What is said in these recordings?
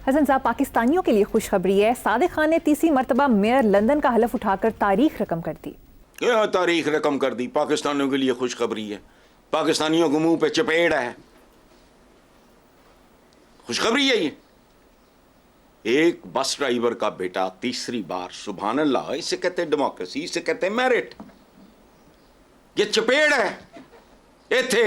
حسن صاحب، پاکستانیوں کے لیے خوشخبری ہے، صادق خان نے تیسری مرتبہ میئر لندن کا حلف اٹھا کر تاریخ رقم کر دی۔ کیا تاریخ رقم کر دی؟ پاکستانیوں کے لیے خوشخبری ہے، پاکستانیوں کے منہ پہ چپیڑ ہے، خوشخبری ہے یہ۔ ایک بس ڈرائیور کا بیٹا تیسری بار، سبحان اللہ، اسے کہتے ہیں ڈیموکریسی، اسے کہتے ہیں میرٹ، یہ چپیڑ ہے۔ ایتھے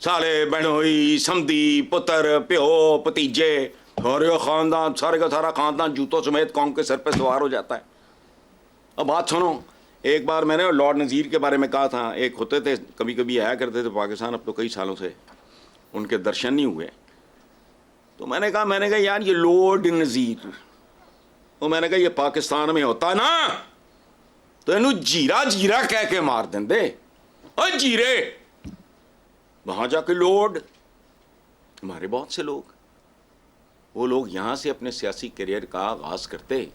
سالے بہنوئی سمدھی پتر پیو پتیجے اور خاندان، سارے کا سارا خاندان جوتوں سمیت قوم کے سر پہ سوار ہو جاتا ہے۔ اب بات سنو، ایک بار میں نے لارڈ نذیر کے بارے میں کہا تھا، ایک ہوتے تھے کبھی کبھی آیا کرتے تھے پاکستان، اب تو کئی سالوں سے ان کے درشن نہیں ہوئے، تو میں نے کہا یار یہ لارڈ نذیر، تو میں نے کہا یہ پاکستان میں ہوتا نا تو انہوں جیرا جیرا کہہ کے مار دیں دے، اور جیرے وہاں جا کے لارڈ۔ ہمارے بہت سے لوگ، وہ لوگ یہاں سے اپنے سیاسی کیریئر کا آغاز کرتے،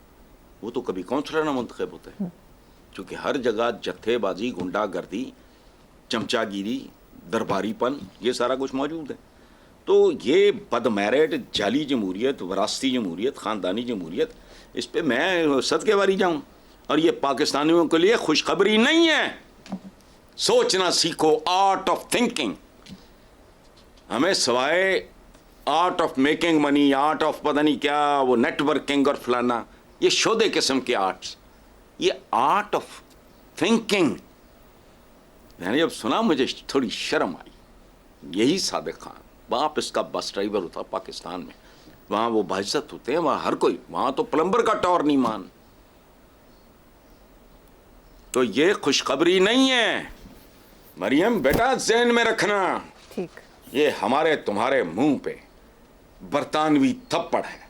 وہ تو کبھی کونسلر نہ منتخب ہوتے، چونکہ ہر جگہ جتھے بازی، گنڈا گردی، چمچا گیری، درباری پن، یہ سارا کچھ موجود ہے۔ تو یہ بدمیرٹ جعلی جمہوریت، وراثتی جمہوریت، خاندانی جمہوریت، اس پہ میں صدقے واری جاؤں؟ اور یہ پاکستانیوں کے لیے خوشخبری نہیں ہے۔ سوچنا سیکھو، آرٹ آف تھنکنگ۔ ہمیں سوائے art of making money, art of پتہ نہیں کیا، وہ نیٹ ورکنگ اور فلانا، یہ شودے قسم کے آرٹس، یہ آرٹ آف تھنکنگ میں نے جب سنا مجھے تھوڑی شرم آئی۔ یہی صادق خان، باپ اس کا بس ڈرائیور ہوتا پاکستان میں، وہاں وہ باعزت ہوتے ہیں، وہاں ہر کوئی، وہاں تو پلمبر کا ٹور نہیں مان۔ تو یہ خوشخبری نہیں ہے مریم بیٹا، ذہن میں رکھنا، ٹھیک، یہ ہمارے تمہارے منہ پہ برطانوی تھپڑ ہے۔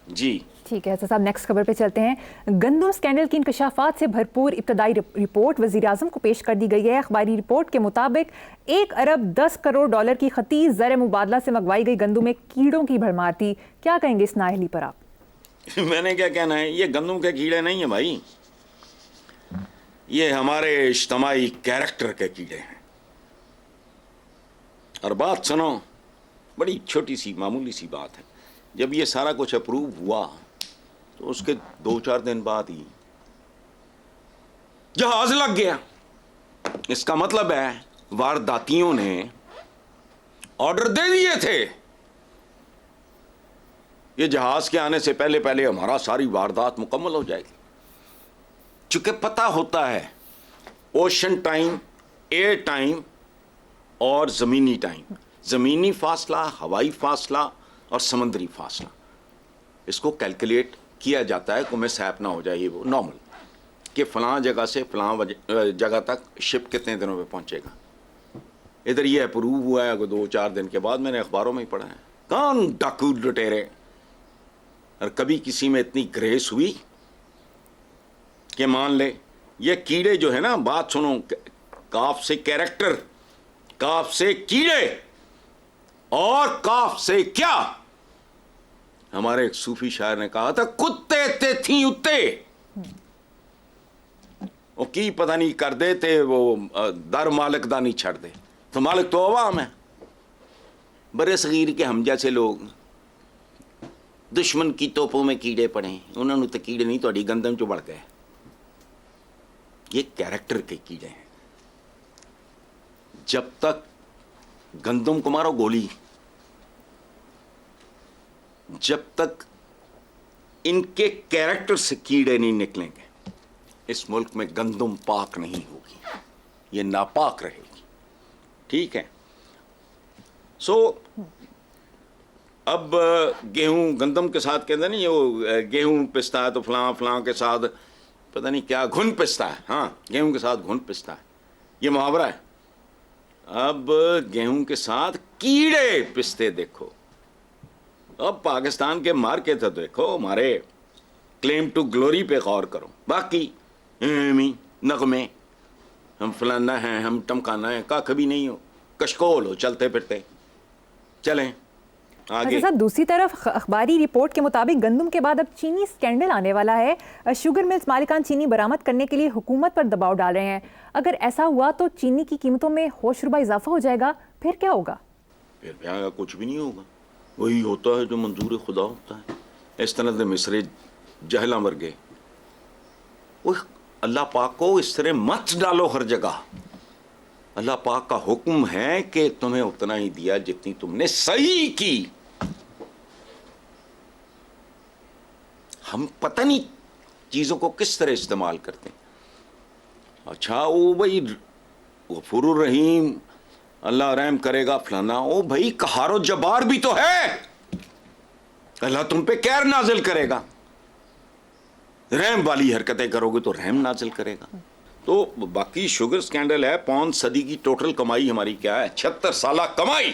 جی ٹھیک ہے حسن صاحب، نیکسٹ خبر پہ چلتے ہیں۔ گندم اسکینڈل کی انکشافات سے بھرپور ابتدائی رپورٹ وزیر اعظم کو پیش کر دی گئی ہے۔ اخباری رپورٹ کے مطابق 1 ارب 10 کروڑ ڈالر کی خطی زر مبادلہ سے منگوائی گئی گندم میں کیڑوں کی بھرمار تھی۔ کیا کہیں گے اس نااہلی پر آپ؟ میں نے کیا کہنا ہے، یہ گندم کے کیڑے نہیں ہیں بھائی، یہ ہمارے اجتماعی کیریکٹر کے کیڑے ہیں۔ اور بات سنو، بڑی چھوٹی سی معمولی سی بات ہے، جب یہ سارا کچھ اپروو ہوا تو اس کے 2-4 دن بعد ہی جہاز لگ گیا۔ اس کا مطلب ہے وارداتیوں نے آرڈر دے دیے تھے، یہ جہاز کے آنے سے پہلے پہلے ہمارا ساری واردات مکمل ہو جائے گی، چونکہ پتہ ہوتا ہے اوشن ٹائم، ایئر ٹائم اور زمینی ٹائم، زمینی فاصلہ، ہوائی فاصلہ اور سمندری فاصلہ، اس کو کیلکولیٹ کیا جاتا ہے کہ میں سیپ نہ ہو جائے، یہ وہ نارمل کہ فلاں جگہ سے فلاں جگہ تک شپ کتنے دنوں میں پہنچے گا۔ ادھر یہ اپروو ہوا ہے کہ 2-4 دن کے بعد، میں نے اخباروں میں ہی پڑھا ہے، کون ڈاکو لٹیرے۔ اور کبھی کسی میں اتنی گریس ہوئی کہ مان لے یہ کیڑے جو ہے نا، بات سنو، کاف سے کیریکٹر، کاف سے کیڑے اور کاف سے کیا، ہمارے ایک صوفی شاعر نے کہا تھا کتے تے تھیں اتے، وہ کی پتہ نہیں کر دے تے، وہ در مالک دا نہیں چھڑ دے، تو مالک تو عوام ہے۔ برے صغیر کے ہم جیسے لوگ دشمن کی توپوں میں کیڑے پڑے، انہوں نے تو کیڑے نہیں، تھوڑی گندم چ بڑھ گئے۔ یہ کیریکٹر کے کیڑے ہیں۔ جب تک گندم کو مارو گولی، جب تک ان کے کیریکٹر سے کیڑے نہیں نکلیں گے، اس ملک میں گندم پاک نہیں ہوگی، یہ ناپاک رہے گی۔ ٹھیک ہے، اب گیہوں گندم کے ساتھ کہتے ہیں نا، یہ گیہوں پستا ہے تو فلاں فلاں کے ساتھ پتہ نہیں کیا گھن پستا ہے، ہاں گیہوں کے ساتھ گھن پستا ہے، یہ محاورہ ہے۔ اب گیہوں کے ساتھ کیڑے پستے دیکھو، اب پاکستان کے مارکیٹ تو دیکھو، ہمارے کلیم ٹو گلوری پہ غور کرو، باقی نغمے، ہم فلانا ہیں، ہم ٹمکانا ہے، کا کبھی نہیں ہو، کشکول ہو چلتے پھرتے۔ چلیں آگے۔ صاحب دوسری طرف اخباری رپورٹ کے مطابق گندم کے بعد اب چینی اسکینڈل آنے والا ہے۔ شوگر ملز مالکان چینی برآمد کرنے کے لیے حکومت پر دباؤ ڈال رہے ہیں۔ اگر ایسا ہوا تو چینی کی قیمتوں میں ہوش ربا اضافہ ہو جائے گا، پھر کیا ہوگا؟ پھر بیاہ کا کچھ بھی نہیں ہوگا. وہی ہوتا ہے جو منظور خدا ہوتا ہے. اس طرح مصر جہلاں ورگے وہ اللہ پاک کو اس طرح مت ڈالو ہر جگہ. اللہ پاک کا حکم ہے کہ تمہیں اتنا ہی دیا جتنی تم نے صحیح کی. ہم پتہ نہیں چیزوں کو کس طرح استعمال کرتے ہیں. اچھا وہ بھائی غفور الرحیم اللہ رحم کرے گا فلانا, او بھائی قہار و جبار بھی تو ہے. اللہ تم پہ کیر نازل کرے گا. رحم والی حرکتیں کرو گے تو رحم نازل کرے گا. تو باقی شوگر سکینڈل ہے. 5 صدی کی ٹوٹل کمائی ہماری کیا ہے؟ 76 سالہ کمائی.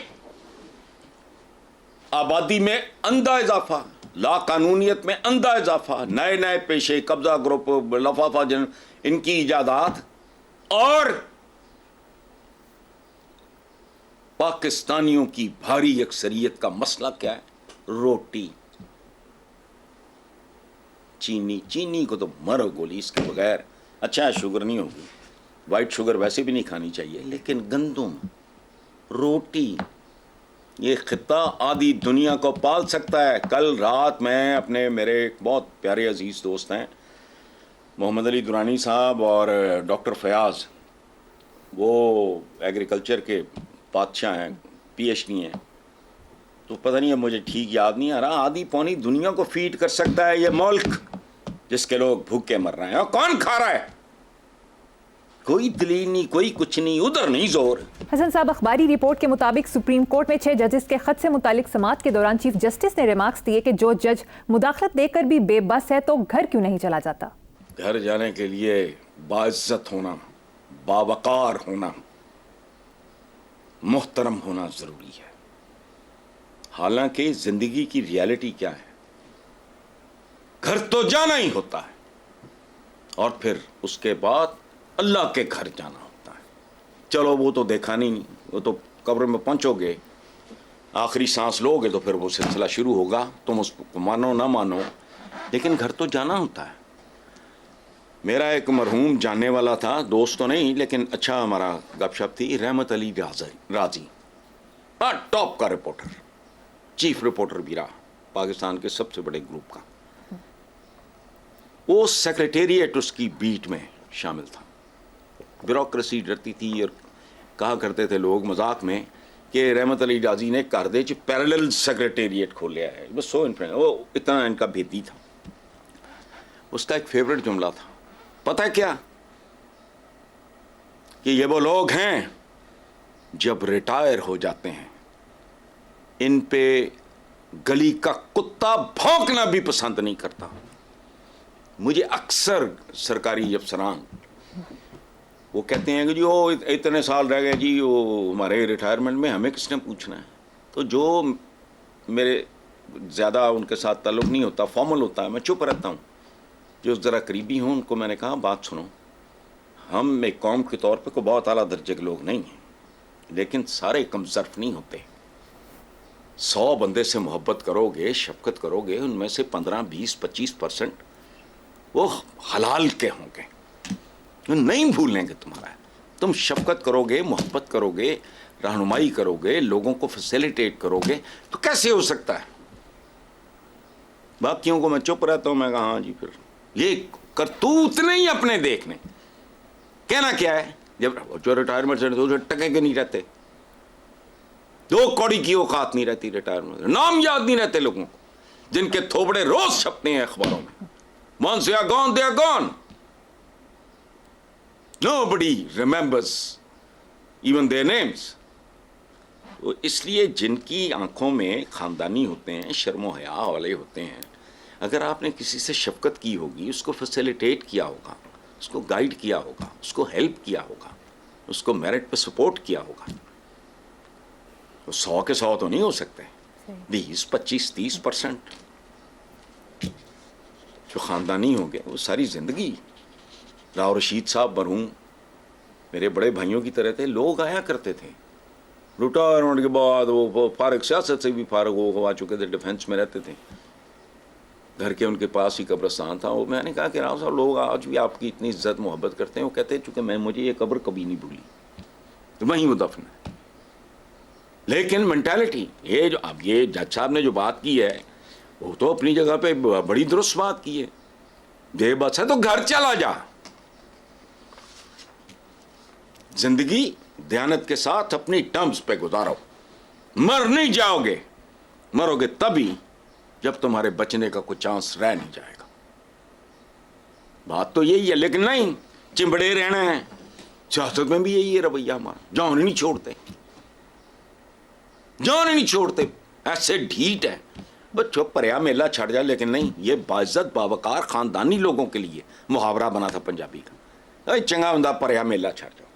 آبادی میں اندھا اضافہ, لا قانونیت میں اندھا اضافہ, نئے نئے پیشے, قبضہ گروپ, لفافہ جن, ان کی ایجادات. اور پاکستانیوں کی بھاری اکثریت کا مسئلہ کیا ہے؟ روٹی. چینی کو تو مرو گولی اس کے بغیر. اچھا شوگر نہیں ہوگی, وائٹ شوگر ویسے بھی نہیں کھانی چاہیے, لیکن گندم, روٹی, یہ خطہ آدھی دنیا کو پال سکتا ہے. کل رات میں اپنے میرے ایک بہت پیارے عزیز دوست ہیں محمد علی درانی صاحب اور ڈاکٹر فیاض, وہ ایگریکلچر کے بادشاہ ہیں, پی ایچ ڈی ہیں. تو پتہ نہیں اب مجھے ٹھیک یاد نہیں آ رہا, آدھی پونی دنیا کو فیڈ کر سکتا ہے یہ ملک جس کے لوگ بھوکے مر رہے ہیں. اور کون کھا رہا ہے؟ کوئی دلیل نہیں, کوئی کچھ نہیں, ادھر نہیں زور. حسن صاحب, اخباری رپورٹ کے مطابق سپریم کورٹ میں 6 ججز کے خط سے متعلق سماعت کے دوران چیف جسٹس نے ریمارکس دیے کہ جو جج مداخلت دے کر بھی بے بس ہے تو گھر کیوں نہیں چلا جاتا؟ گھر جانے کے لیے باعزت ہونا, باوقار ہونا, محترم ہونا ضروری ہے. حالانکہ زندگی کی ریالٹی کیا ہے؟ گھر تو جانا ہی ہوتا ہے, اور پھر اس کے بعد اللہ کے گھر جانا ہوتا ہے. چلو وہ تو دیکھا نہیں, وہ تو قبر میں پہنچو گے, آخری سانس لو گے تو پھر وہ سلسلہ شروع ہوگا, تم اس کو مانو نہ مانو, لیکن گھر تو جانا ہوتا ہے. میرا ایک مرحوم جاننے والا تھا, دوست تو نہیں لیکن اچھا ہمارا گپ شپ تھی, رحمت علی راضی, ٹاپ کا رپورٹر, چیف رپورٹر بھی رہا پاکستان کے سب سے بڑے گروپ کا. وہ سیکریٹریٹ اس کی بیٹ میں شامل تھا. بیوروکریسی ڈرتی تھی, اور کہا کرتے تھے لوگ مذاق میں کہ رحمت علی راضی نے کر دے پیرالل سیکریٹریٹ کھول لیا ہے. بس سو وہ اتنا ان کا بھیتی تھا. اس کا ایک فیوریٹ جملہ تھا, پتہ کیا, کہ یہ وہ لوگ ہیں جب ریٹائر ہو جاتے ہیں ان پہ گلی کا کتا بھونکنا بھی پسند نہیں کرتا. مجھے اکثر سرکاری افسران وہ کہتے ہیں کہ جی وہ اتنے سال رہ گئے جی وہ ہمارے ریٹائرمنٹ میں, ہمیں کس نے پوچھنا ہے. تو جو میرے زیادہ ان کے ساتھ تعلق نہیں ہوتا, فارمل ہوتا ہے, میں چپ رہتا ہوں. جو ذرا قریبی ہوں ان کو میں نے کہا بات سنو, ہم ایک قوم کے طور پہ کوئی بہت اعلیٰ درجے کے لوگ نہیں ہیں, لیکن سارے کم ظرف نہیں ہوتے. 100 بندے سے محبت کرو گے, شفقت کرو گے, ان میں سے 15, 20, 25% وہ حلال کے ہوں گے, نہیں بھولیں گے تمہارا. تم شفقت کرو گے, محبت کرو گے, رہنمائی کرو گے, لوگوں کو فیسیلیٹیٹ کرو گے, تو کیسے ہو سکتا ہے؟ باقیوں کو میں چپ رہتا ہوں, میں کہا ہاں جی, پھر یہ کرتوت نہیں اپنے دیکھنے. کہنا کیا ہے, جب جو ریٹائرمنٹ سے ٹکے کے نہیں رہتے, 2 کوڑی کی اوقات نہیں رہتی ریٹائرمنٹ, نام یاد نہیں رہتے لوگوں کو, جن کے تھوبڑے روز چھپتے ہیں اخباروں میں. Once they are gone, they are gone. Nobody remembers even their names. تو اس لیے جن کی آنکھوں میں خاندانی ہوتے ہیں, شرم و حیا والے ہوتے ہیں, اگر آپ نے کسی سے شفقت کی ہوگی, اس کو فیسیلیٹیٹ کیا ہوگا, اس کو گائیڈ کیا ہوگا, اس کو ہیلپ کیا ہوگا, اس کو میرٹ پہ سپورٹ کیا ہوگا, تو 100 کے 100 تو نہیں ہو سکتے. 20, 25, 30% جو خاندانی ہوں گے وہ ساری زندگی. راؤ رشید صاحب مرحوم میرے بڑے بھائیوں کی طرح تھے, لوگ آیا کرتے تھے ریٹائرمنٹ کے بعد, وہ فارغ, سیاست سے بھی فارغ ہو چکے تھے, ڈیفینس میں رہتے تھے, گھر کے ان کے پاس ہی قبرستان تھا. وہ میں نے کہا کہ راؤ صاحب لوگ آج بھی آپ کی اتنی عزت محبت کرتے ہیں. وہ کہتے ہیں چونکہ مجھے یہ قبر کبھی نہیں بھولی, تو وہیں وہ دفن ہے. لیکن مینٹالٹی یہ جو اب یہ جج صاحب نے جو بات کی ہے وہ تو اپنی جگہ پہ بڑی درست بات کی ہے. دے بس ہے تو گھر چلا جا. زندگی دیانت کے ساتھ اپنی ٹرمز پہ گزارو. مر نہیں جاؤ گے, مرو گے تبھی جب تمہارے بچنے کا کوئی چانس رہ نہیں جائے گا. بات تو یہی ہے, لیکن نہیں چمبڑے رہنا ہے. سیاست میں بھی یہی ہے رویہ ہمارا, جان نہیں چھوڑتے, جان نہیں چھوڑتے, ایسے ڈھیٹ ہے. بچوں پریا میلہ چھڑ جا, لیکن نہیں, یہ باعزت باوقار خاندانی لوگوں کے لیے محاورہ بنا تھا پنجابی کا, چنگا بندہ پریا میلہ چھڑ جاؤ.